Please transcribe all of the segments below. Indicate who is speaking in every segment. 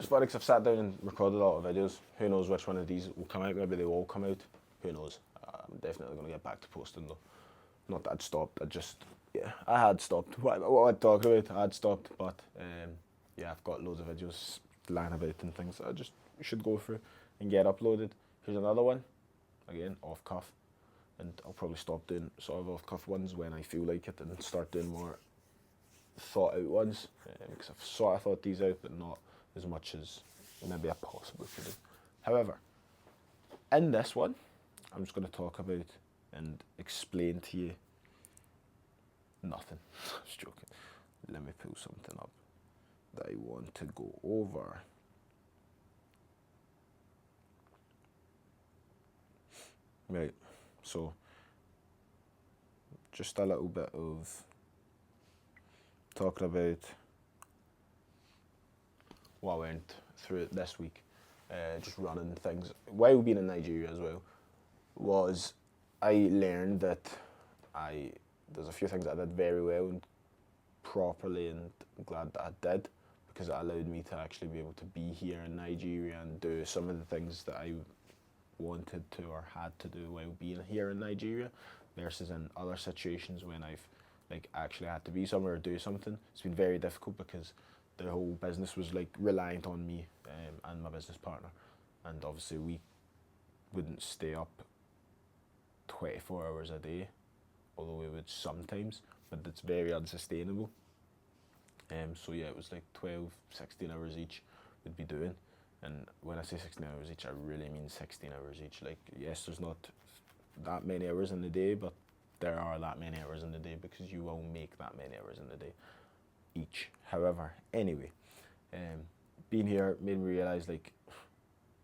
Speaker 1: It's funny because I've sat down and recorded a lot of videos. Who knows which one of these will come out? Maybe they will come out. Who knows? I'm definitely going to get back to posting though. Not that I'd stopped. I had stopped. What I'd talk about, I had stopped. But yeah, I've got loads of videos lying about and things that I just should go through and get uploaded. Here's another one. Again, off cuff. And I'll probably stop doing sort of off cuff ones when I feel like it and start doing more thought out ones. Because I've sort of thought these out, but not as much as maybe I possibly could have. However, in this one, I'm just going to talk about and explain to you nothing. I'm just joking. Let me pull something up that I want to go over. Right, so just a little bit of talking about what I went through this week, just running things while being in Nigeria as well, was I learned that there's a few things that I did very well and properly, and I'm glad that I did, because it allowed me to actually be able to be here in Nigeria and do some of the things that I wanted to or had to do while being here in Nigeria, versus in other situations when I've actually had to be somewhere or do something. It's been very difficult because the whole business was reliant on me and my business partner, and obviously we wouldn't stay up 24 hours a day, although we would sometimes, but it's very unsustainable. So yeah, it was 12, 16 hours each we'd be doing. And when I say 16 hours each, I really mean 16 hours each. Yes, there's not that many hours in the day, but there are that many hours in the day because you will make that many hours in the day each. However, anyway, being here made me realize,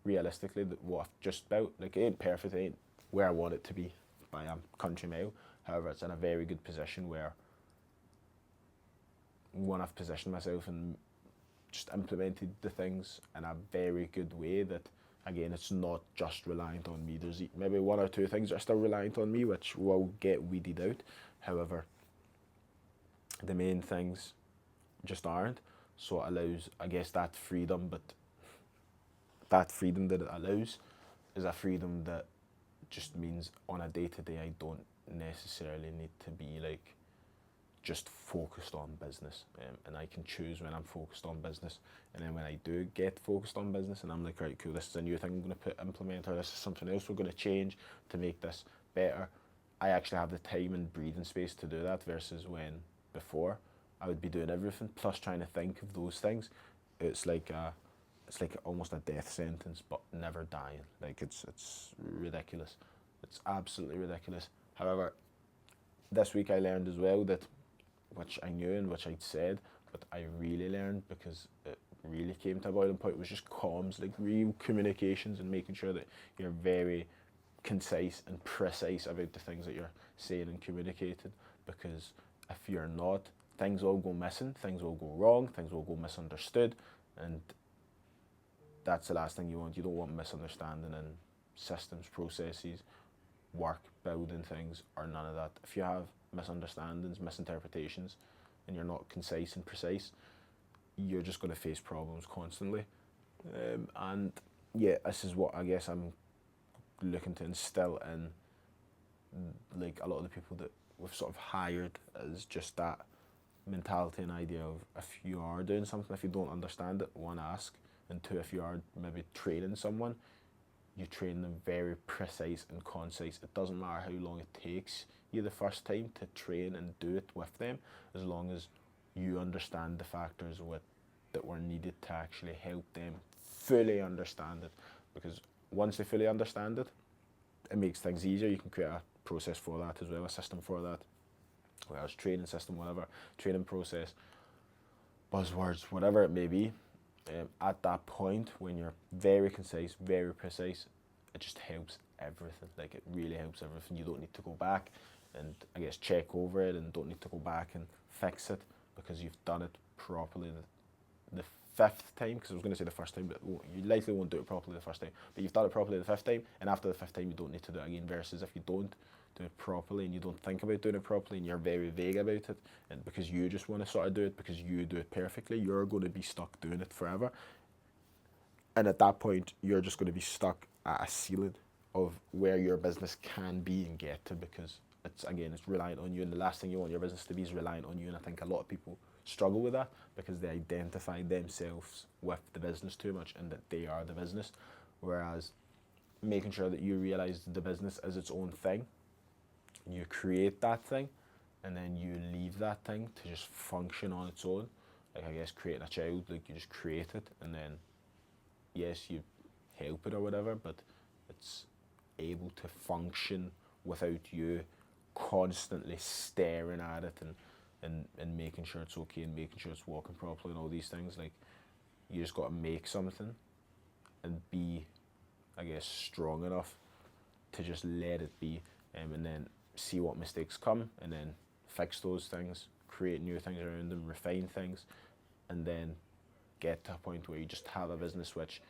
Speaker 1: realistically, that what I've just about, it ain't perfect, it ain't where I want it to be by a country mile. However, it's in a very good position where, one, I've positioned myself and just implemented the things in a very good way that, again, it's not just reliant on me. There's maybe one or two things that are still reliant on me, which will get weeded out. However, the main things just aren't. So it allows, I guess, that freedom, but that freedom that it allows is a freedom that just means on a day-to-day I don't necessarily need to be just focused on business, and I can choose when I'm focused on business, and then when I do get focused on business and I'm like, right, cool, this is a new thing I'm going to implement, or this is something else we're going to change to make this better, I actually have the time and breathing space to do that, versus when before I would be doing everything plus trying to think of those things. It's like almost a death sentence, but never dying. It's ridiculous. It's absolutely ridiculous. However, this week I learned as well that, which I knew and which I'd said, but I really learned because it really came to a boiling point, was just comms, real communications, and making sure that you're very concise and precise about the things that you're saying and communicating, because if you're not, things will go missing, things will go wrong, things will go misunderstood, and that's the last thing you want. You don't want misunderstanding in systems, processes, work, building things, or none of that. If you have misunderstandings, misinterpretations, and you're not concise and precise, you're just going to face problems constantly. And yeah, this is what I guess I'm looking to instill in a lot of the people that we've sort of hired, as just that mentality and idea of, if you are doing something, if you don't understand it, one, ask, and two, if you are maybe training someone, you train them very precise and concise. It doesn't matter how long it takes you the first time to train and do it with them, as long as you understand the factors that were needed to actually help them fully understand it. Because once they fully understand it, it makes things easier. You can create a process for that as well, a system for that, whether it's training system, whatever, training process, buzzwords, whatever it may be. At that point, when you're very concise, very precise, it just helps everything. It really helps everything. You don't need to go back and, I guess, check over it, and don't need to go back and fix it, because you've done it properly the fifth time, because I was going to say the first time, but you likely won't do it properly the first time, but you've done it properly the fifth time, and after the fifth time you don't need to do it again, versus if you don't do it properly and you don't think about doing it properly and you're very vague about it, and because you just want to sort of do it because you do it perfectly, you're going to be stuck doing it forever. And at that point, you're just going to be stuck at a ceiling of where your business can be and get to, because it's reliant on you. And the last thing you want your business to be is reliant on you. And I think a lot of people struggle with that because they identify themselves with the business too much and that they are the business. Whereas making sure that you realize the business is its own thing, you create that thing, and then you leave that thing to just function on its own. Like, I guess creating a child, like, you just create it, and then yes, you help it or whatever, but it's able to function without you constantly staring at it and making sure it's okay and making sure it's working properly and all these things. Like, you just got to make something and be, I guess, strong enough to just let it be, and then see what mistakes come and then fix those things, create new things around them, refine things, and then get to a point where you just have a business which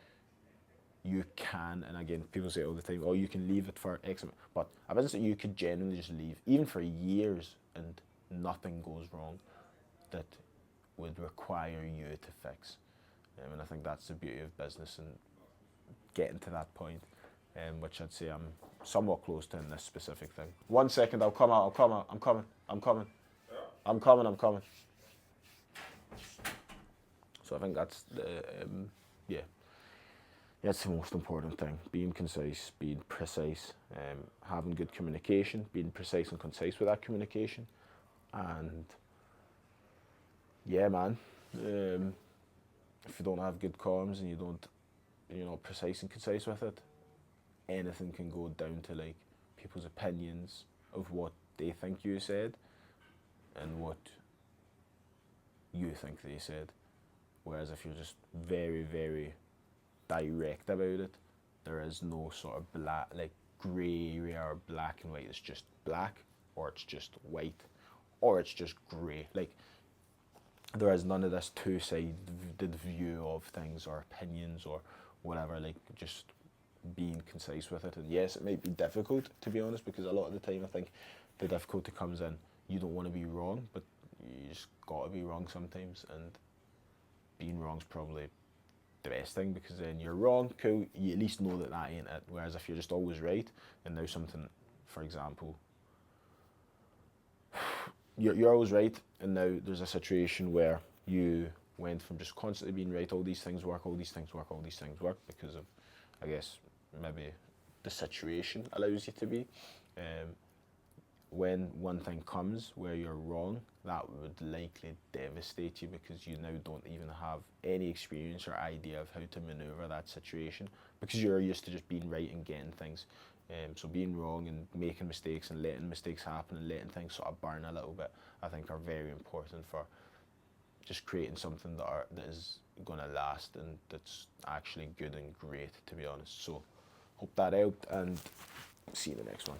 Speaker 1: you can, and again, people say all the time, oh, you can leave it for X amount, but a business that you could genuinely just leave, even for years, and nothing goes wrong, that would require you to fix. And I think that's the beauty of business and getting to that point, which I'd say I'm somewhat close to in this specific thing. 1 second, I'm coming. So I think that's the, yeah, that's the most important thing. Being concise, being precise, having good communication, being precise and concise with that communication. And yeah, man, if you don't have good comms and you're not precise and concise with it, anything can go down to like people's opinions of what they think you said and what you think they said. Whereas if you're just very, very direct about it, there is no sort of black, like grey area or black and white. It's just black, or it's just white, or it's just grey. Like, there is none of this two-sided view of things or opinions or whatever. Like, just being concise with it. And yes, it might be difficult, to be honest, because a lot of the time I think the difficulty comes in, you don't want to be wrong, but you just got to be wrong sometimes, and being wrong's probably the best thing, because then you're wrong, cool, you at least know that ain't it. Whereas if you're just always right, and now something, for example, you're always right, and now there's a situation where you went from just constantly being right, all these things work, because of, I guess, maybe the situation allows you to be. When one thing comes where you're wrong, that would likely devastate you, because you now don't even have any experience or idea of how to maneuver that situation, because you're used to just being right and getting things. So being wrong and making mistakes and letting mistakes happen and letting things sort of burn a little bit, I think are very important for just creating something that is going to last and that's actually good and great, to be honest. So hope that helped, and see you in the next one.